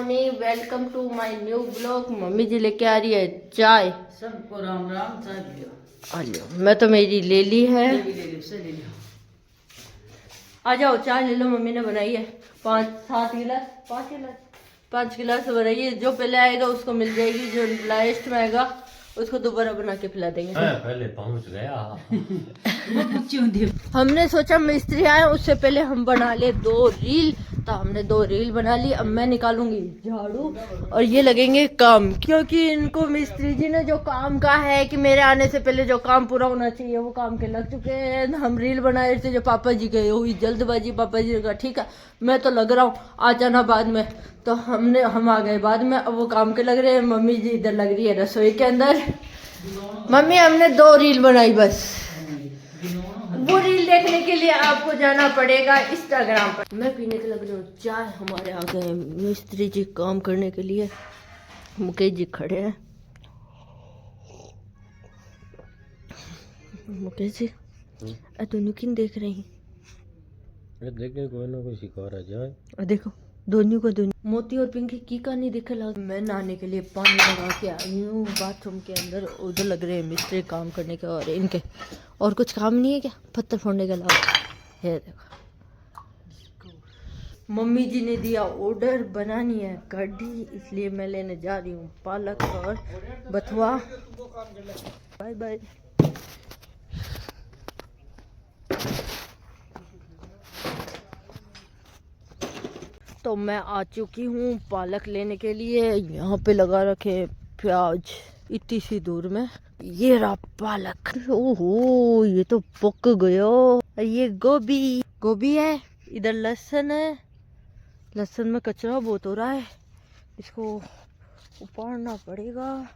Morning, welcome to my new blog. Mummy जी लेके आ रही है चाय। सबको राम राम, चाय पियो। आ लो, मैं तो मेरी ले ली है। ले लो। आ जाओ, चाय ले लो। मम्मी ने बनाई है 5-7 गिलास, 5 गिलास बनाई है। जो पहले आएगा उसको मिल जाएगी, जो लास्ट में आएगा उसको दोबारा बना के पिला देंगे। पहले पहुंच गया। हमने सोचा मिस्त्री आए उससे पहले हम बना ले 2 रील, तो हमने 2 रील बना ली। अब मैं निकालूंगी झाड़ू और ये लगेंगे काम, क्योंकि इनको मिस्त्री जी ने जो काम कहा है कि मेरे आने से पहले जो काम पूरा होना चाहिए वो काम के लग चुके हैं। हम रील बना रहे थे, जो पापा जी गए हुई जल्दबाजी। पापा जी ने कहा ठीक है मैं तो लग रहा हूँ, आ जाना बाद में। तो हम आ गए बाद में। अब वो काम के लग रहे हैं। मम्मी जी इधर लग रही है रसोई के अंदर। मम्मी हमने 2 रील बनाई बस। वो रील देखने के लिए आपको जाना पड़ेगा इंस्टाग्राम पर। मैं पीने के लग रही हूँ चाय। हमारे आ गए मिस्त्री जी काम करने के लिए। मुकेश जी खड़े हैं। मुकेश जी दोनों किन देख रही हैं? देखे कोई ना कोई सिखा रहा जाए। देखो दोनों को दोनों मोती और पिंकी की कहानी दिखे लग। मैं नहाने के लिए पानी लगा के आई हूँ बाथरूम के अंदर। उधर लग रहे हैं मिस्त्री काम करने के, और इनके और कुछ काम नहीं है क्या पत्थर फोड़ने के अलावा? है देखो, मम्मी जी ने दिया ऑर्डर, बनानी है कढ़ी, इसलिए मैं लेने जा रही हूँ पालक और बथुआ। Bye bye. तो मैं आ चुकी हूँ पालक लेने के लिए। यहाँ पे लगा रखे प्याज इतनी सी दूर में। ये रहा पालक। ओहो ये तो पक गया। ये गोभी है। इधर लहसुन है। लहसुन में कचरा बहुत हो रहा है, इसको उपाड़ना पड़ेगा।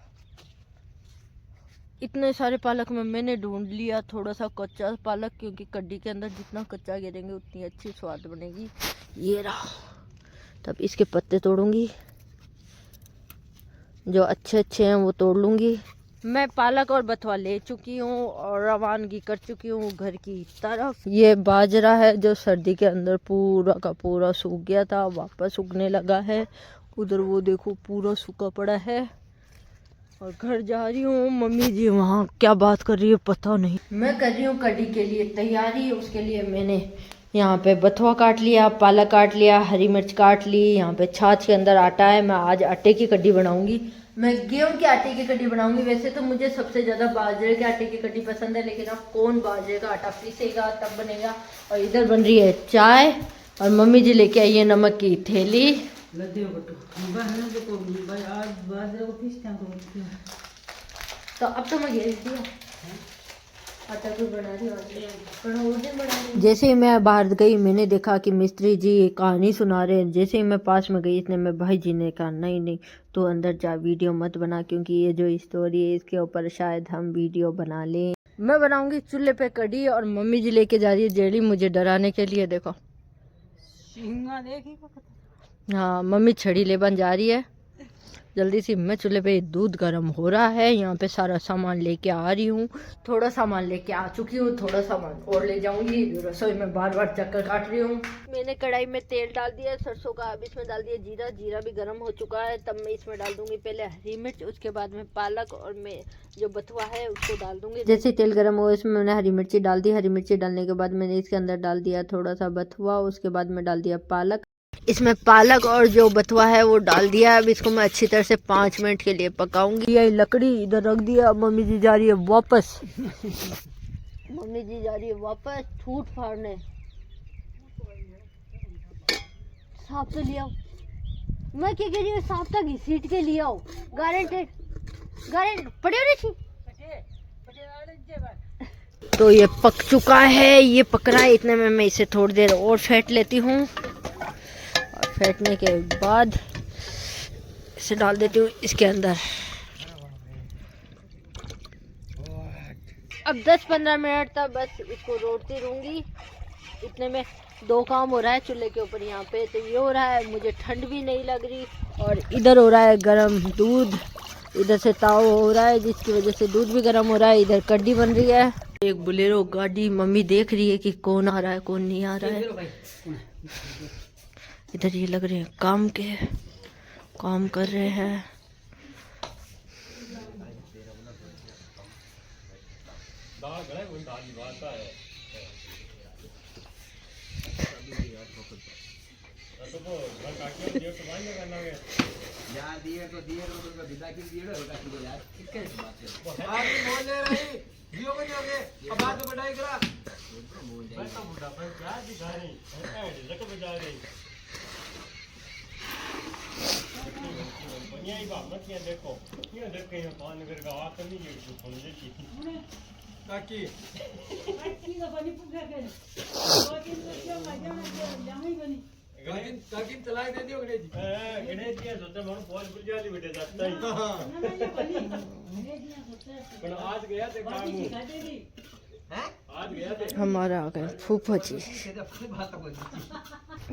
इतने सारे पालक में मैंने ढूंढ लिया थोड़ा सा कच्चा पालक, क्योंकि कड्डी के अंदर जितना कच्चा गिरेंगे उतनी अच्छी स्वाद बनेगी। ये रहा। तब इसके पत्ते तोड़ूंगी, जो अच्छे अच्छे हैं वो तोड़ लूंगी। मैं पालक और बथुआ ले चुकी हूँ और रवानगी कर चुकी हूँ घर की तरफ। ये बाजरा है जो सर्दी के अंदर पूरा का पूरा सूख गया था, वापस उगने लगा है। उधर वो देखो पूरा सूखा पड़ा है। और घर जा रही हूँ। मम्मी जी वहाँ क्या बात कर रही है पता नहीं। मैं कर रही हूँ कढ़ी के लिए तैयारी। उसके लिए मैंने यहाँ पे बथुआ काट लिया, पालक काट लिया, हरी मिर्च काट ली। यहाँ पे छाछ के अंदर आटा है। मैं आज आटे की कढ़ी बनाऊंगी। मैं गेहूं के आटे की कढ़ी बनाऊंगी। वैसे तो मुझे सबसे ज़्यादा बाजरे के आटे की कढ़ी पसंद है, लेकिन अब कौन बाजरे का आटा पीसेगा तब बनेगा। और इधर बन रही है चाय, और मम्मी जी लेके आई है नमक की थैली। तो अब तो मैं घेर दिया आटा को बना रही। जैसे ही मैं बाहर गई मैंने देखा कि मिस्त्री जी कहानी सुना रहे हैं। जैसे ही मैं पास में गई इतने में भाई जी ने कहा नहीं तो अंदर जा, वीडियो मत बना, क्योंकि ये जो स्टोरी है इसके ऊपर शायद हम वीडियो बना लें। मैं बनाऊंगी चूल्हे पे कढ़ी, और मम्मी जी लेके जा रही है जेली मुझे डराने के लिए। देखो हाँ, मम्मी छड़ी ले बन जा रही है जल्दी से। मैं चूल्हे पे दूध गर्म हो रहा है। यहाँ पे सारा सामान लेके आ रही हूँ। थोड़ा सामान लेके आ चुकी हूँ, थोड़ा सामान और ले जाऊंगी। रसोई में बार चक्कर काट रही हूँ। मैंने कढ़ाई में तेल डाल दिया सरसों का। अब इसमें डाल दिया जीरा। जीरा भी गर्म हो चुका है। तब मैं इसमें डाल दूंगी पहले हरी मिर्च, उसके बाद में पालक, और मैं जो बथुआ है उसको डाल दूंगी। जैसे तेल गर्म हुआ इसमें मैंने हरी मिर्ची डाल दी। हरी मिर्ची डालने के बाद मैंने इसके अंदर डाल दिया थोड़ा सा बथुआ। उसके बाद में डाल दिया पालक। इसमें पालक और जो बथुआ है वो डाल दिया। अब इसको मैं अच्छी तरह से 5 मिनट के लिए पकाऊंगी। ये लकड़ी इधर रख दिया। मम्मी जी जा रही है वापस। मम्मी जी जा रही है वापस ठूठ फाड़ने। सांप तो ले आओ। मैं क्या कह रही हूँ, सांप तक घसीट के ले आओ। गारंटेड पड़े हो रही। तो ये पक चुका है, ये पक रहा है। इतने में मैं इसे थोड़ी देर और फेंट लेती हूँ। फेंटने के बाद इसे डाल देती हूँ इसके अंदर। अब 10-15 मिनट तक बस इसको रोटती रहूँगी। इतने में 2 काम हो रहा है चूल्हे के ऊपर। यहाँ पे तो ये हो रहा है, मुझे ठंड भी नहीं लग रही, और इधर हो रहा है गरम दूध। इधर से ताव हो रहा है जिसकी वजह से दूध भी गरम हो रहा है। इधर कढ़ी बन रही है। एक बोलेरो गाड़ी मम्मी देख रही है कि कौन आ रहा है कौन नहीं आ रहा है। इधर ये लग रहे हैं काम के, काम कर रहे हैं। हमारा आ गए फूफा जी।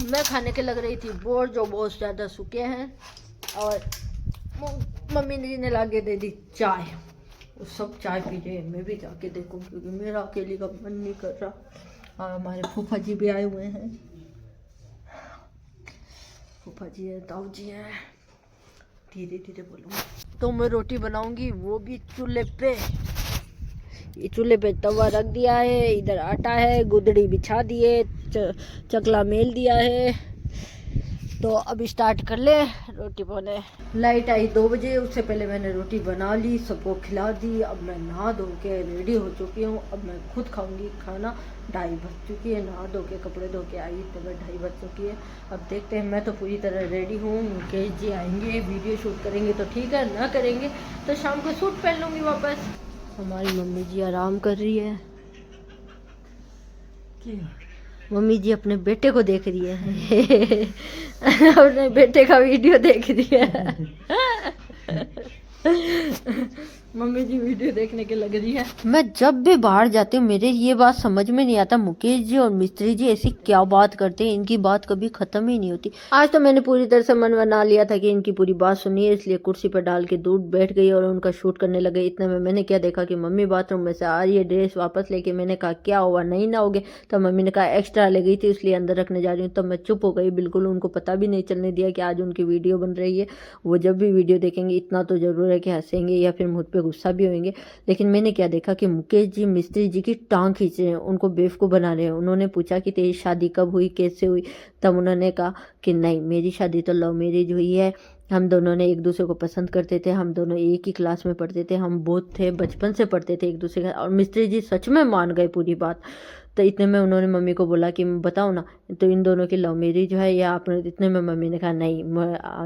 मैं खाने के लग रही थी बोर, जो बहुत ज़्यादा सूखे हैं, और मम्मी जी ने ला के दे दी चाय। वो सब चाय पी रहे हैं, मैं भी जाके देखूं क्योंकि मेरा अकेले का मन नहीं कर रहा। और हमारे फूफा जी भी आए हुए हैं, फूफा जी है, ताऊ जी है। धीरे धीरे बोलूँगी। तो मैं रोटी बनाऊंगी, वो भी चूल्हे पे। ये चूल्हे पे तवा रख दिया है, इधर आटा है, गुदड़ी बिछा दिए, चकला मेल दिया है। तो अब स्टार्ट कर ले रोटी बने। लाइट आई 2 बजे, उससे पहले मैंने रोटी बना ली, सबको खिला दी। अब मैं नहा धो के रेडी हो चुकी हूँ। अब मैं खुद खाऊंगी खाना। 2:30 बज चुकी है, नहा धो के कपड़े धो के आई तो 2:30 बज चुकी है। अब देखते हैं। मैं तो पूरी तरह रेडी हूँ। मुकेश जी आएंगे, वीडियो शूट करेंगे तो ठीक है, ना करेंगे तो शाम को सूट पहन लूँगी वापस। हमारी मम्मी जी आराम कर रही है। मम्मी जी अपने बेटे को देख रही है। अपने बेटे का वीडियो देख रही है। मम्मी जी वीडियो देखने के लग रही है। मैं जब भी बाहर जाती हूँ मेरे ये बात समझ में नहीं आता, मुकेश जी और मिस्त्री जी ऐसी क्या बात करते हैं, इनकी बात कभी खत्म ही नहीं होती। आज तो मैंने पूरी तरह से मन बना लिया था कि इनकी पूरी बात सुनी है, इसलिए कुर्सी पर डाल के दूर बैठ गई और उनका शूट करने लगे। इतने में मैंने क्या देखा कि मम्मी बाथरूम में से आ रही है ड्रेस वापस लेके। मैंने कहा क्या हुआ, नहीं नहाओगे? तो मम्मी ने कहा एक्स्ट्रा ले गई थी इसलिए अंदर रखने जा रही हूँ। तब मैं चुप हो गई, बिल्कुल उनको पता भी नहीं चलने दिया कि आज उनकी वीडियो बन रही है। वो जब भी वीडियो देखेंगे इतना तो जरूर है कि हंसेंगे या फिर मुझ पर गुस्सा भी होंगे। लेकिन मैंने क्या देखा कि मुकेश जी मिस्त्री जी की टांग खींच रहे हैं, उनको बेवकूफ बना रहे हैं। उन्होंने पूछा कि तेरी शादी कब हुई, कैसे हुई? तब उन्होंने कहा कि नहीं, मेरी शादी तो लव मैरिज हुई है। हम दोनों ने एक दूसरे को पसंद करते थे, हम दोनों एक ही क्लास में पढ़ते थे, हम बोथ थे, बचपन से पढ़ते थे एक दूसरे का। और मिस्त्री जी सच में मान गए पूरी बात। तो इतने में उन्होंने मम्मी को बोला कि बताओ ना, तो इन दोनों की लव मैरिज है या आपने? इतने में मम्मी ने कहा नहीं,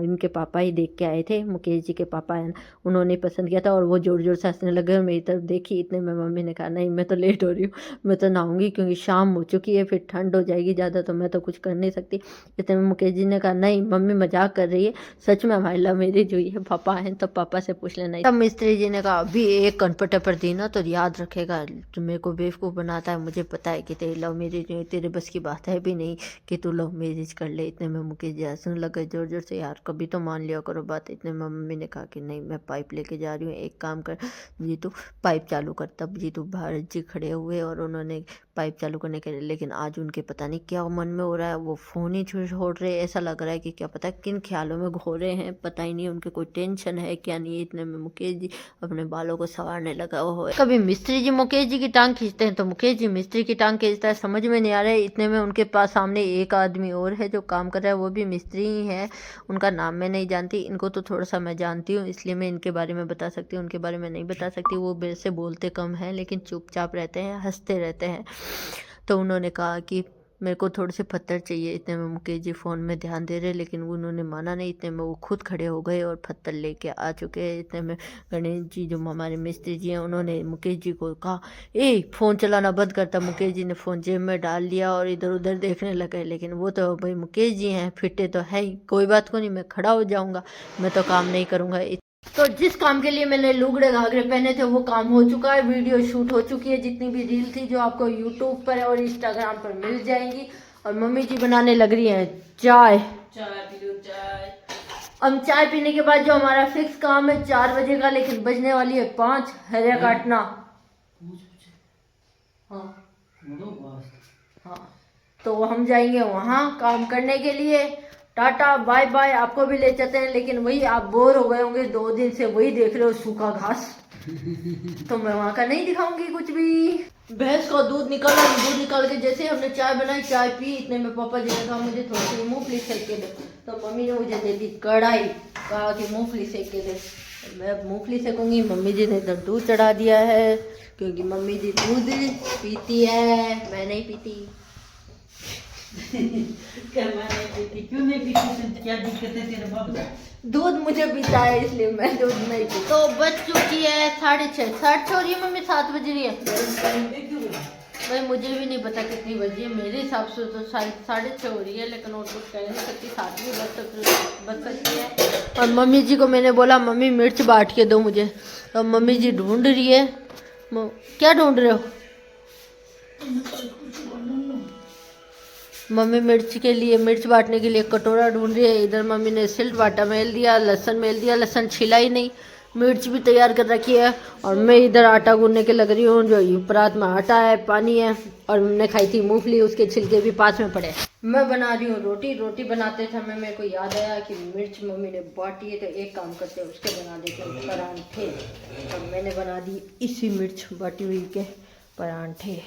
इनके पापा ही देख के आए थे, मुकेश जी के पापा है ना, उन्होंने पसंद किया था। और वो जोर जोर से हंसने लगे और मेरी तरफ देखी। इतने में मम्मी ने कहा नहीं, मैं तो लेट हो रही हूँ, मैं तो नहाऊंगी क्योंकि शाम हो चुकी है, फिर ठंड हो जाएगी ज़्यादा, तो मैं तो कुछ कर नहीं सकती। इतने में मुकेश जी ने कहा नहीं मम्मी मजाक कर रही है, सच में हमारी लव मैरिज हुई है, पापा हैं तो पापा से पूछ लेना। तब मिस्त्री जी ने कहा अभी एक कनपटे पर दी ना तो याद रखेगा, जो मेरे को बेवकूफ़ बनाता है, मुझे पता है कि तेरी लव मैरिज नहीं, तेरे बस की बात है भी नहीं कि तू लव मैरिज कर ले। इतने में मुकेश जी हंसने लगे जोर जोर से, यार कभी तो मान लिया करो बात। इतने में मम्मी ने कहा कि नहीं, मैं पाइप लेके जा रही हूँ, एक काम कर जीतू पाइप चालू कर। तब जीतू भारत जी खड़े हुए और उन्होंने पाइप चालू करने के लिए, लेकिन आज उनके पता नहीं क्या मन में हो रहा है, वो फ़ोन ही छोड़ रहे। ऐसा लग रहा है कि क्या पता किन ख्यालों में घो रहे हैं, पता ही नहीं उनके कोई टेंशन है क्या नहीं। इतने में मुकेश जी अपने बालों को संवारने लगा हुआ है। कभी मिस्त्री जी मुकेश जी की टांग खींचते हैं तो मुकेश जी मिस्त्री की टांग खींचता है, समझ में नहीं आ रहा है। इतने में उनके पास सामने एक आदमी और है जो काम कर रहा है, वो भी मिस्त्री ही है। उनका नाम मैं नहीं जानती, इनको तो थोड़ा सा मैं जानती हूँ इसलिए मैं इनके बारे में बता सकती हूँ, उनके बारे में नहीं बता सकती। वो मेरे से बोलते कम हैं लेकिन चुपचाप रहते हैं, हंसते रहते हैं। तो उन्होंने कहा कि मेरे को थोड़े से पत्थर चाहिए। इतने में मुकेश जी फ़ोन में ध्यान दे रहे लेकिन उन्होंने माना नहीं। इतने में वो खुद खड़े हो गए और पत्थर लेके आ चुके हैं। इतने में गणेश जी जो हमारे मिस्त्री जी हैं, उन्होंने मुकेश जी को कहा ए फ़ोन चलाना बंद करता। मुकेश जी ने फ़ोन जेब में डाल लिया और इधर उधर देखने लगे। लेकिन वो तो भाई मुकेश जी हैं, फिटे तो है ही, कोई बात को नहीं, मैं खड़ा हो जाऊँगा, मैं तो काम नहीं करूँगा। तो जिस काम के लिए मैंने लुगड़े घाघरे पहने थे वो काम हो चुका है, वीडियो शूट हो चुकी है। जितनी भी रील थी जो आपको यूट्यूब पर और इंस्टाग्राम पर मिल जाएंगी। और मम्मी जी बनाने लग रही हैं चाय। पी लो चाय। हम चाय पीने के बाद जो हमारा फिक्स काम है 4 बजे का, लेकिन बजने वाली है 5, हरिया काटना। हाँ हाँ, तो हम जाएंगे वहाँ काम करने के लिए। Tata bye bye. आपको भी ले चलते हैं, लेकिन वही आप बोर हो गए होंगे 2 दिन से वही देख रहे हो, सूखा घास। तो मैं वहाँ का नहीं दिखाऊंगी कुछ भी। भैंस का दूध निकाला, दूध निकाल के जैसे हमने चाय बनाई, चाय पी, इतने में पापा जी ने कहा मुझे थोड़ी सी मूंगफली सेक के दो। तो मम्मी ने मुझे दे दी कढ़ाई, कहा कि मूंगफली सेक के दे। मैं अब मूंगफली सेकूंगी। मम्मी जी ने इधर दूध चढ़ा दिया है, क्योंकि मम्मी जी दूध पीती है, मैं नहीं पीती। क्या मैं नहीं पीती? क्यों नहीं पीती? क्या दिक्कत है तेरे बाप को? दूध मुझे पीता है, इसलिए मैं दूध नहीं पीती। तो बज चुकी है 6:30, 7 हो रही है मम्मी, 7 बज रही है। भाई मुझे भी नहीं पता कितनी बजी है, मेरे हिसाब से तो शायद 6:30 हो रही है, लेकिन और कुछ कह नहीं सकती, 7 भी बज सकती है। और मम्मी जी को मैंने बोला मम्मी मिर्च बांट के दो मुझे, तो मम्मी जी ढूंढ रही है। क्या ढूंढ रहे हो? मम्मी मिर्च के लिए, मिर्च बांटने के लिए कटोरा ढूंढ रही है। इधर मम्मी ने सिल्ट बाटा मेल दिया, लहसन मेल दिया, लहसन छिला ही नहीं, मिर्च भी तैयार कर रखी है। और मैं इधर आटा गूंदने के लग रही हूँ। जो परात में आटा है, पानी है, और हमने खाई थी मूंगफली, उसके छिलके भी पास में पड़े। मैं बना रही हूँ रोटी। रोटी बनाते समय मेरे को याद आया कि मिर्च मम्मी ने बांटी है, तो एक काम करते हैं उसके बना देते हैं परांठे। और मैंने बना दी इसी मिर्च बाटी हुई के परांठे।